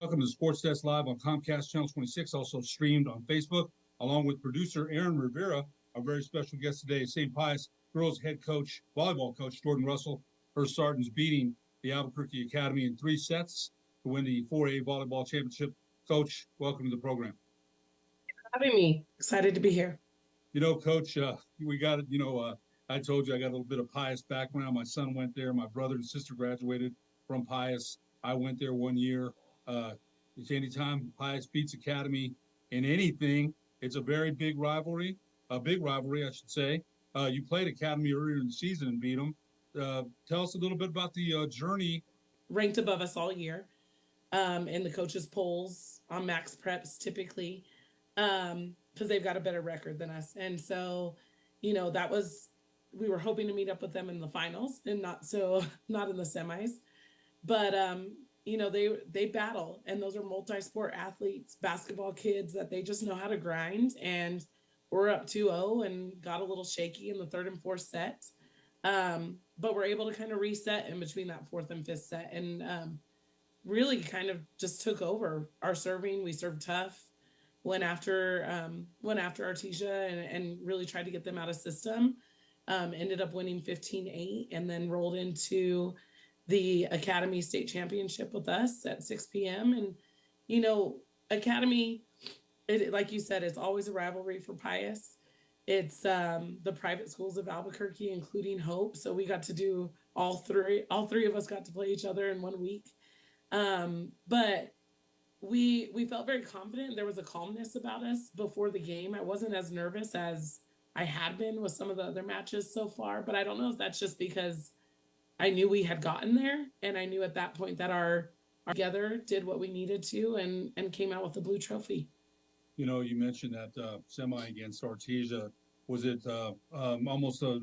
Welcome to Sports Desk Live on Comcast Channel 26, also streamed on Facebook, along with producer Aaron Rivera. Our very special guest today is St. Pius girls head coach, volleyball coach Jordan Russell. Her Spartans beating the Albuquerque Academy in 3 sets to win the 4A volleyball championship. Coach, welcome to the program. Having me. Excited to be here. Coach, we got it. I told you I got a little bit of Pius background. My son went there. My brother and sister graduated from Pius. I went there one year. It's anytime Pius beats Academy in anything, it's a very big rivalry, I should say. You played Academy earlier in the season and beat them. Tell us a little bit about the journey. Ranked above us all year in the coaches' polls on Max Preps typically because they've got a better record than us. And so, we were hoping to meet up with them in the finals and not in the semis. But they battle, and those are multi-sport athletes, basketball kids that they just know how to grind. And we're up 2-0 and got a little shaky in the third and fourth set. But we're able to kind of reset in between that fourth and fifth set and really kind of just took over our serving. We served tough, went after Artesia and really tried to get them out of system. Ended up winning 15-8 and then rolled into the Academy State Championship with us at 6 p.m. And, Academy, like you said, it's always a rivalry for Pius. It's the private schools of Albuquerque, including Hope. So we got to do all three of us got to play each other in 1 week. But we felt very confident. There was a calmness about us before the game. I wasn't as nervous as I had been with some of the other matches so far, but I don't know if that's just because I knew we had gotten there, and I knew at that point that our together did what we needed to and came out with the blue trophy. You mentioned that semi against Artesia. Was it almost a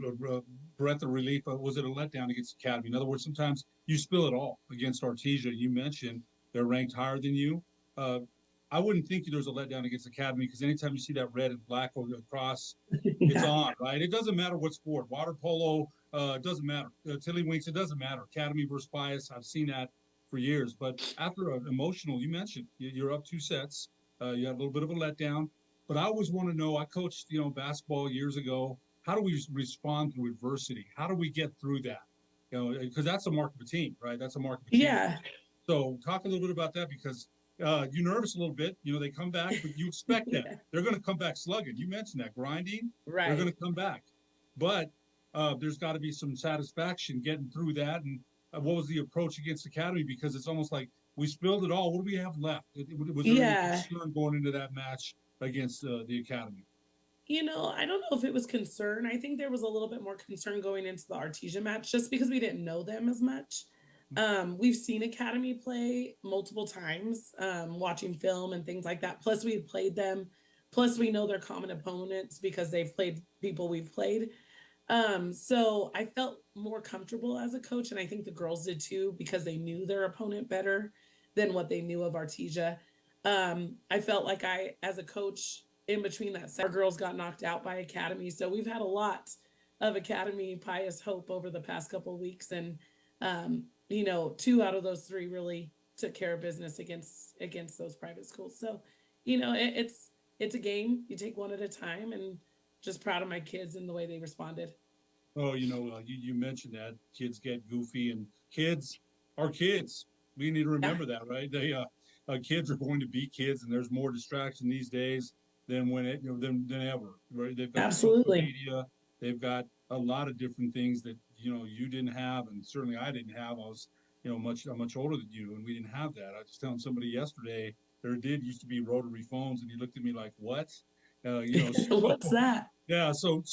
breath of relief? Was it a letdown against Academy? In other words, sometimes you spill it all against Artesia. You mentioned they're ranked higher than you. I wouldn't think there was a letdown against Academy because anytime you see that red and black across, it's on, right? It doesn't matter what sport, water polo, it doesn't matter. Tiddlywinks, it doesn't matter. Academy versus Pius, I've seen that for years. But after an emotional, you mentioned you're up 2 sets. You had a little bit of a letdown. But I always want to know, I coached, basketball years ago. How do we respond to adversity? How do we get through that? Because that's a mark of a team, right? That's a mark of a team. Yeah. So talk a little bit about that because you're nervous a little bit. They come back, but you expect that. Yeah. They're going to come back slugging. You mentioned that, grinding. Right. They're going to come back. But there's got to be some satisfaction getting through that. And what was the approach against Academy? Because it's almost like we spilled it all. What do we have left? Was there any concern going into that match against the Academy? I don't know if it was concern. I think there was a little bit more concern going into the Artesia match just because we didn't know them as much. We've seen Academy play multiple times, watching film and things like that. Plus, we had played them. Plus, we know their common opponents because they've played people we've played. So I felt more comfortable as a coach, and I think the girls did too because they knew their opponent better than what they knew of Artesia. I felt like as a coach, in between that, our girls got knocked out by Academy. So we've had a lot of Academy Pius Hope over the past couple of weeks, and 2 out of those 3 really took care of business against those private schools. So, it's a game. You take one at a time, and just proud of my kids and the way they responded. Oh, you mentioned that kids get goofy, and kids are kids. We need to remember that, right? They kids are going to be kids, and there's more distraction these days than than ever. Right? They've got Absolutely social media. They've got a lot of different things that you didn't have, and certainly I didn't have. I was much older than you, and we didn't have that. I was telling somebody yesterday there used to be rotary phones, and he looked at me like, "What?" What's that? Yeah, so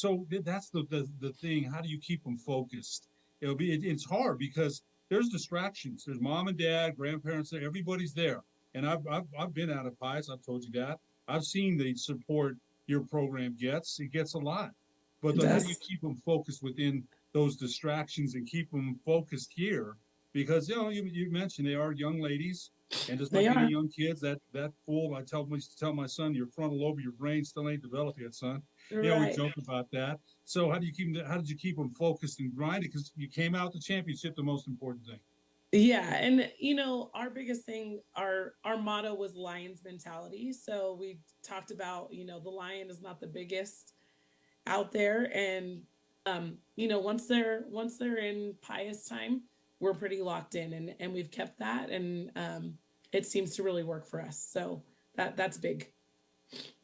that's the thing. How do you keep them focused? It's hard because there's distractions. There's mom and dad, grandparents there. Everybody's there, and I've been out of Pius. I've told you that. I've seen the support your program gets. It gets a lot, but how do you keep them focused within those distractions and keep them focused here? Because you mentioned they are young ladies, and just like any young kids, that fool. I used to tell my son, your frontal lobe of your brain still ain't developed yet, son. Right. We joke about that. So how did you keep them focused and grinding? Because you came out the championship, the most important thing. Yeah, and our biggest thing, our motto was Lions mentality. So we talked about, the lion is not the biggest out there, and once they're in pious time, we're pretty locked in, and we've kept that, and it seems to really work for us. So that's big.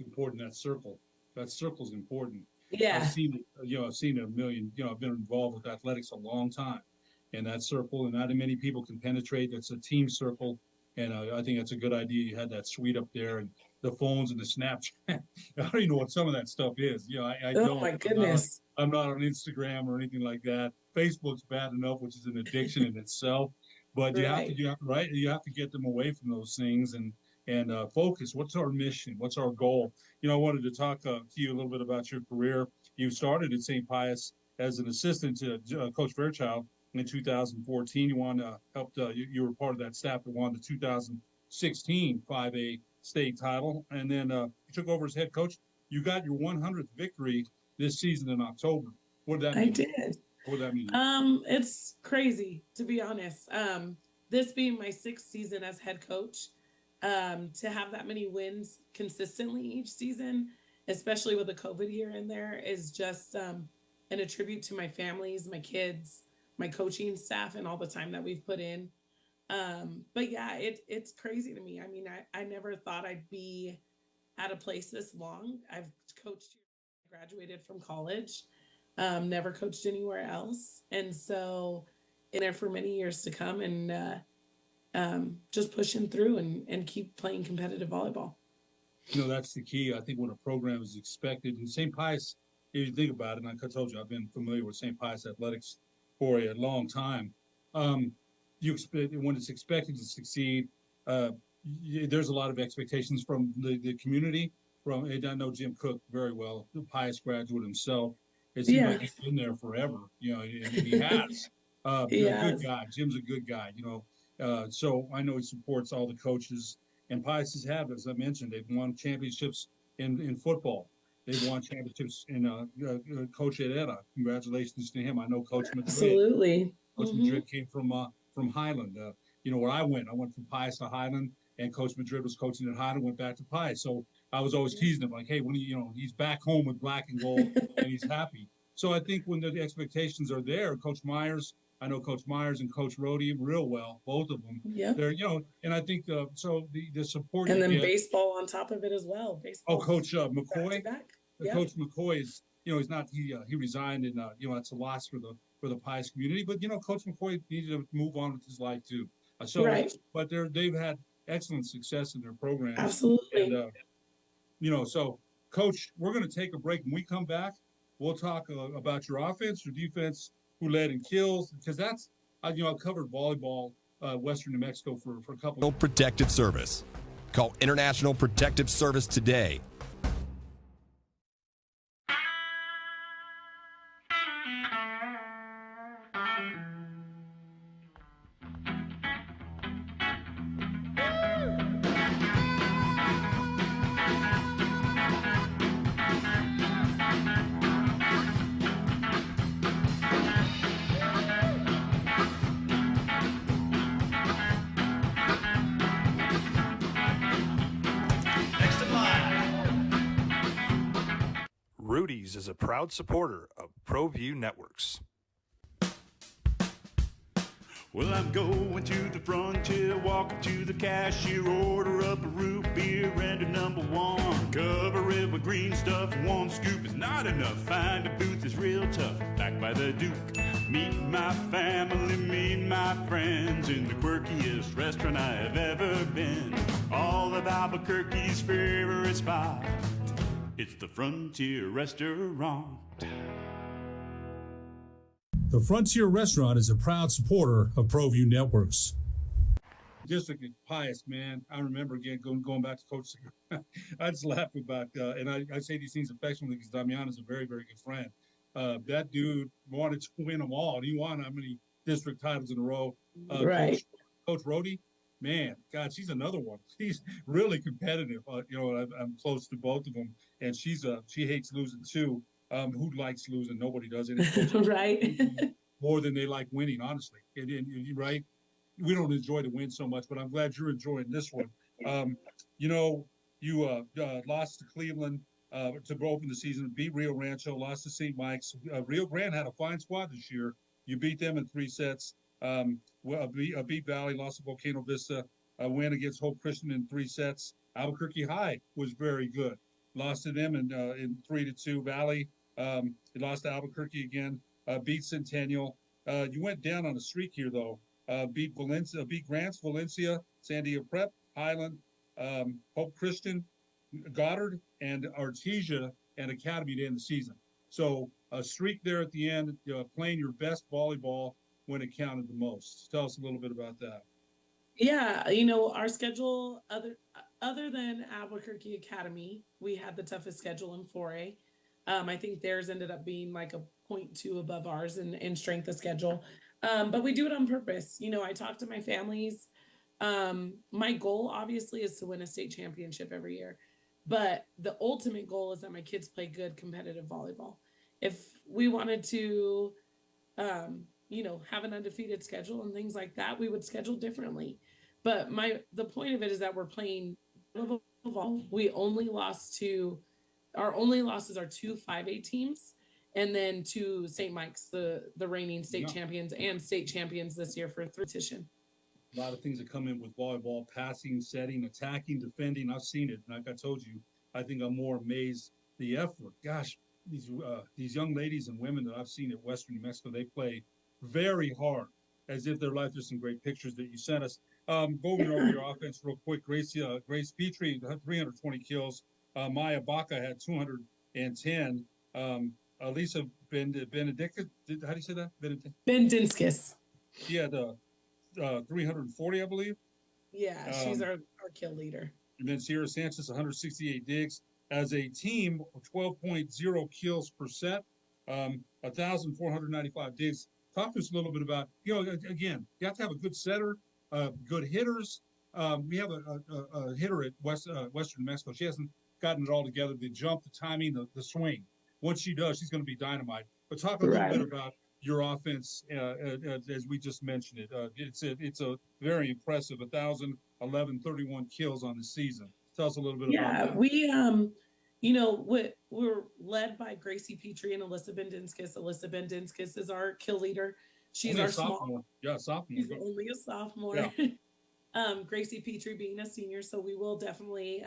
Important, that circle. That circle's important. I've Yeah, seen it, I've seen it a million, I've been involved with athletics a long time. And that circle, and not many people can penetrate. It's a team circle. And I think that's a good idea. You had that suite up there and the phones and the Snapchat. I don't even know what some of that stuff is. I oh don't. my goodness. I'm not on Instagram or anything like that. Facebook's bad enough, which is an addiction in itself. But Right. right? You have to get them away from those things and focus. What's our mission? What's our goal? I wanted to talk to you a little bit about your career. You started at St. Pius as an assistant to Coach Fairchild in 2014. You were part of that staff that won the 2016 5A state title, and then you took over as head coach. You got your 100th victory this season in October. What did that I mean? did. What did that mean? It's crazy, to be honest. This being my sixth season as head coach, to have that many wins consistently each season, especially with a COVID year in there, is just an attribute to my families, my kids, my coaching staff, and all the time that we've put in. But yeah, it's crazy to me. I mean, I never thought I'd be at a place this long. I've coached, graduated from college, never coached anywhere else. And so in there for many years to come, and just pushing through and keep playing competitive volleyball. That's the key. I think when a program is expected, and St. Pius, if you think about it, and I told you I've been familiar with St. Pius athletics for a long time. Um, you expect when it's expected to succeed. Uh, there's a lot of expectations from the community. And I know Jim Cook very well, the Pius graduate himself. It seems Yeah. like he's been there forever, and he has. A good Yes. guy. Jim's a good guy, so I know he supports all the coaches, and Pius has had, as I mentioned, they've won championships in football. They've won championships in Coach Herrera. Congratulations to him. I know Coach Madrid. Absolutely. Coach Hmm. Madrid came from Highland. Where I went from Pius to Highland, and Coach Madrid was coaching at Highland. Went back to Pius, so I was always teasing him like, "Hey, when he's back home with black and gold, and he's happy." So I think when the expectations are there, Coach Myers, I know Coach Myers and Coach Rhodey real well, both of them. Yep. They're and I think so the support And you then get. baseball on top of it as well. Oh, Baseball Coach back to McCoy. back. Yep. Coach McCoy is, he's not he resigned, and it's a loss for the Pius community. But Coach McCoy needed to move on with his life too. Right. But they've had excellent success in their programs, Absolutely. and so Coach, we're going to take a break. When we come back, we'll talk about your offense, your defense, who led in kills, because that's I've covered volleyball, Western New Mexico for a couple. Protective Service. Call International Protective Service today. Rudy's is a proud supporter of ProView Networks. Well, I'm going to the frontier, walk up to the cashier, order up a root beer and a number one. Cover it with green stuff, one scoop is not enough. Find a booth is real tough, back by the Duke. Meet my family, meet my friends in the quirkiest restaurant I have ever been. All of Albuquerque's favorite spot, it's the Frontier Restaurant. The Frontier Restaurant is a proud supporter of ProView Networks. District is Pius, man. I remember again going back to Coach. I just laugh about, and I say these things affectionately because Damian is a very, very good friend. That dude wanted to win them all, and he won how many district titles in a row? Right. Coach Rhodey, man, God, she's another one. She's really competitive. I'm close to both of them, and she hates losing too. Who likes losing? Nobody does. Right. More than they like winning, honestly. And right, we don't enjoy the win so much, but I'm glad you're enjoying this one. You know, you lost to Cleveland to open the season, beat Rio Rancho, lost to St. Mike's. Rio Grande had a fine squad this year. You beat them in 3 sets. Beat Valley, lost to Volcano Vista, a win against Hope Christian in 3 sets. Albuquerque High was very good. Lost to them in 3-2. Valley lost to Albuquerque again. Beat Centennial. You went down on a streak here though. Beat Valencia, beat Grants, Valencia, Sandia Prep, Highland, Hope Christian, Goddard, and Artesia and Academy to end the season. So a streak there at the end, playing your best volleyball when it counted the most. Tell us a little bit about that. Yeah, our schedule, other than Albuquerque Academy, we had the toughest schedule in 4A. I think theirs ended up being like a 0.2 above ours in strength of schedule. But we do it on purpose. I talk to my families. My goal obviously is to win a state championship every year, but the ultimate goal is that my kids play good competitive volleyball. If we wanted to, have an undefeated schedule and things like that, we would schedule differently. But the point of it is that we're playing volleyball. Our only losses are 2 5A teams, and then to St. Mike's, the reigning state champions and state champions this year for competition. A lot of things that come in with volleyball: passing, setting, attacking, defending. I've seen it. Like I told you, I think I'm more amazed the effort. Gosh, these young ladies and women that I've seen at Western New Mexico, they play very hard, as if their life. There's some great pictures that you sent us. Going over your offense real quick. Grace Petrie had 320 kills. Maya Baca had 210. Elisa Benedicta, how do you say that? Bendinskis. She had 340, I believe. Yeah, she's our kill leader. And then Sierra Sanchez, 168 digs. As a team, 12.0 kills per set, 1,495 digs. Talk to us a little bit about, again, you have to have a good setter, good hitters. We have a hitter at Western Mexico. She hasn't gotten it all together, the jump, the timing, the swing. Once she does, she's going to be dynamite. But talk a little bit about your offense, as we just mentioned it. It's a very impressive 1,031 kills on the season. Tell us a little bit about that. Yeah, we're led by Gracie Petrie and Alyssa Bendinskis. Alyssa Bendinskis is our kill leader. She's only our sophomore. Yeah, sophomore. She's only a sophomore. Yeah. Gracie Petrie being a senior, so we will definitely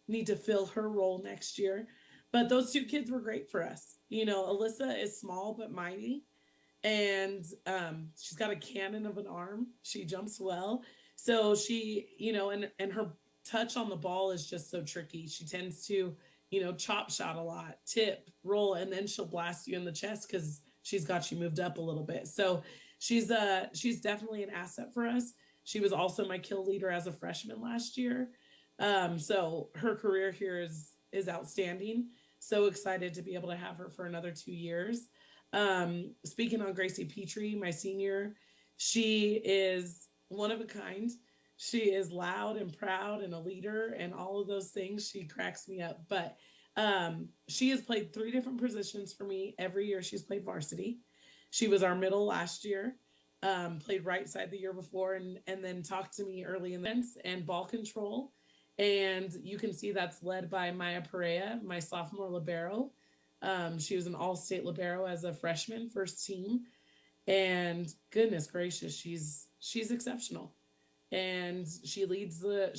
need to fill her role next year. But those 2 kids were great for us. Alyssa is small but mighty, and she's got a cannon of an arm. She jumps well. So she, and her touch on the ball is just so tricky. She tends to, chop shot a lot, tip, roll, and then she'll blast you in the chest because she's got you moved up a little bit. So she's definitely an asset for us. She was also my kill leader as a freshman last year. So her career here is outstanding. So excited to be able to have her for another 2 years. Speaking on Gracie Petrie, my senior, she is one of a kind. She is loud and proud and a leader and all of those things. She cracks me up. But she has played 3 different positions for me every year. She's played varsity. She was our middle last year, played right side the year before, and then talked to me early in the events and ball control. And you can see that's led by Maya Perea, my sophomore libero. She was an all-state libero as a freshman, first team. And goodness gracious, she's exceptional. And she leads the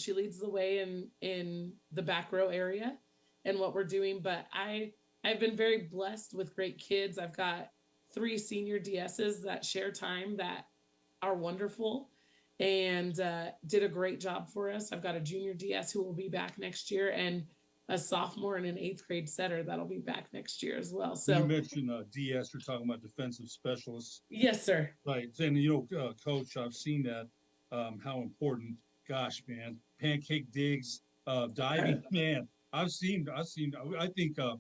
way in the back row area and what we're doing. But I've been very blessed with great kids. I've got 3 senior DSs that share time that are wonderful and did a great job for us. I've got a junior DS who will be back next year, and a sophomore and an 8th grade setter that'll be back next year as well. So you mentioned DS, you're talking about defensive specialists. Yes, sir. Right. And, Coach, I've seen that, how important, gosh, man, pancake digs, diving, man, I think, I'm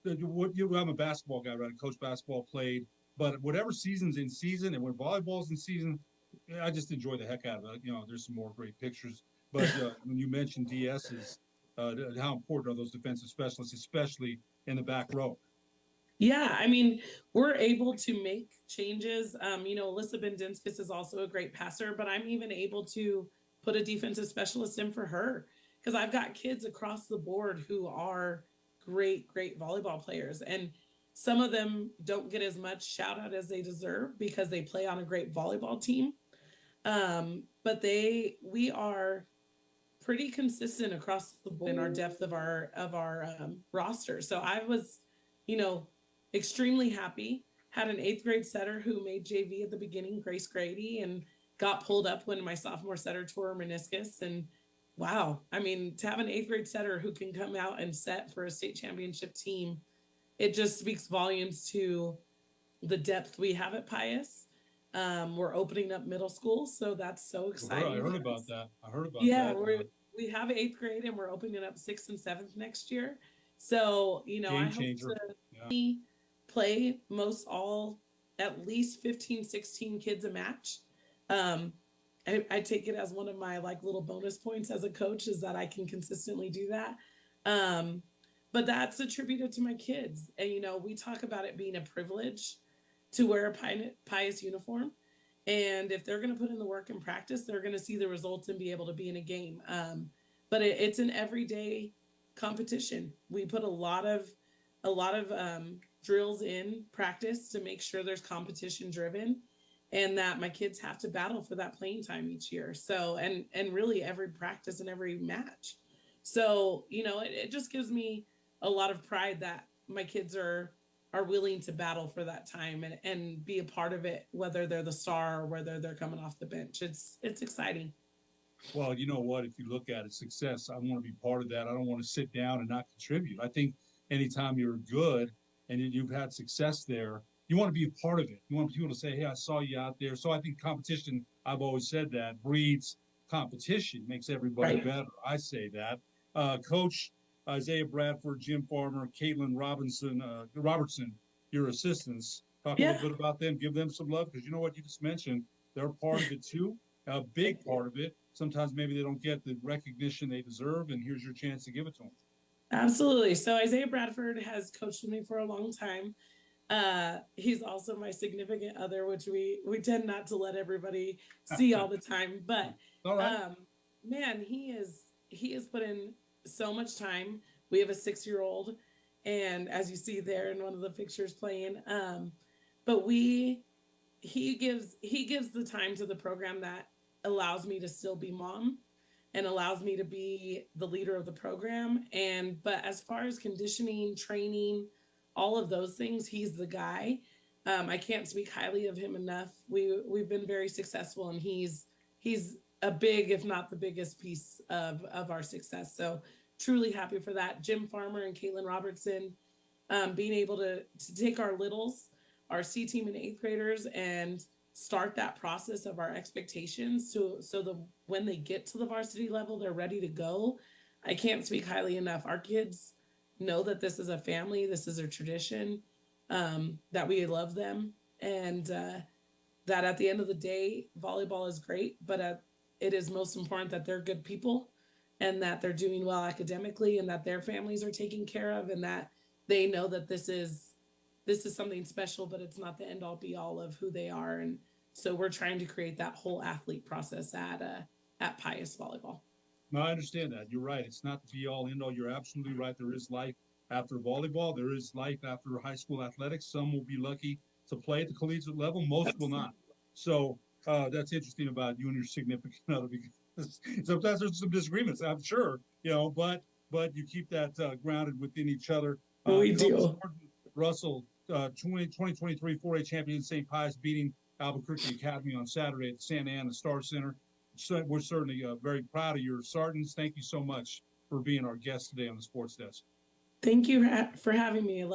a basketball guy, right? Coach basketball played, but whatever season's in season and when volleyball's in season, I just enjoy the heck out of it. There's some more great pictures, but when you mentioned DSs, how important are those defensive specialists, especially in the back row? Yeah, I mean, we're able to make changes. Alyssa Bendinskis is also a great passer, but I'm even able to put a defensive specialist in for her because I've got kids across the board who are great, great volleyball players. And some of them don't get as much shout out as they deserve because they play on a great volleyball team. But we are pretty consistent across the board in our depth of our roster. So I was, you know, extremely happy. Had an eighth grade setter who made JV at the beginning, Grace Grady, and got pulled up when my sophomore setter tore her meniscus. And wow, I mean, to have an eighth grade setter who can come out and set for a state championship team, it just speaks volumes to the depth we have at Pius. We're opening up middle school, so that's so exciting. I heard about that. Yeah, we have eighth grade and we're opening up sixth and seventh next year. So, I hope to play most all at least 15, 16 kids a match. I take it as one of my like little bonus points as a coach is that I can consistently do that. But that's attributed to my kids. And, we talk about it being a privilege to wear a Pius uniform. And if they're going to put in the work and practice, they're going to see the results and be able to be in a game. But it's an everyday competition. We put a lot of drills in practice to make sure there's competition driven and that my kids have to battle for that playing time each year. So, and really every practice and every match. So, it just gives me a lot of pride that my kids are willing to battle for that time and be a part of it, whether they're the star or whether they're coming off the bench. It's exciting. Well, you know what? If you look at it, success, I want to be part of that. I don't want to sit down and not contribute. I think anytime you're good and you've had success there, you want to be a part of it. You want people to say, hey, I saw you out there. So I think competition, I've always said that, breeds competition, makes everybody better. I say that. Coach Isaiah Bradford, Jim Farmer, Caitlin Robertson, your assistants. Talk a little bit about them. Give them some love because you know what you just mentioned. They're part of it too, a big part of it. Sometimes maybe they don't get the recognition they deserve, and here's your chance to give it to them. Absolutely. So Isaiah Bradford has coached with me for a long time. He's also my significant other, which we tend not to let everybody see all the time. But man, he has put in so much time. We have a 6-year-old, and as you see there in one of the pictures playing, but he gives the time to the program that allows me to still be mom and allows me to be the leader of the program. But as far as conditioning, training, all of those things, he's the guy. I can't speak highly of him enough. We've been very successful, and he's a big, if not the biggest piece of our success. So truly happy for that. Jim Farmer and Caitlin Robertson, being able to take our littles, our C team and 8th graders, and start that process of our expectations so when they get to the varsity level, they're ready to go. I can't speak highly enough. Our kids know that this is a family, this is a tradition, that we love them, and that at the end of the day, volleyball is great, but it is most important that they're good people and that they're doing well academically and that their families are taken care of and that they know that this is something special, but it's not the end all be all of who they are. And so we're trying to create that whole athlete process at Pius Volleyball. No, I understand that. You're right. It's not the be all end all. You're absolutely right. There is life after volleyball. There is life after high school athletics. Some will be lucky to play at the collegiate level. Most will not. So that's interesting about you and your significant other because sometimes there's some disagreements, I'm sure, but you keep that grounded within each other. We do. Russell, 2023 4A champion St. Pius beating Albuquerque Academy on Saturday at the Santa Ana Star Center. So we're certainly very proud of your Sergeants. Thank you so much for being our guest today on the Sports Desk. Thank you for having me. I love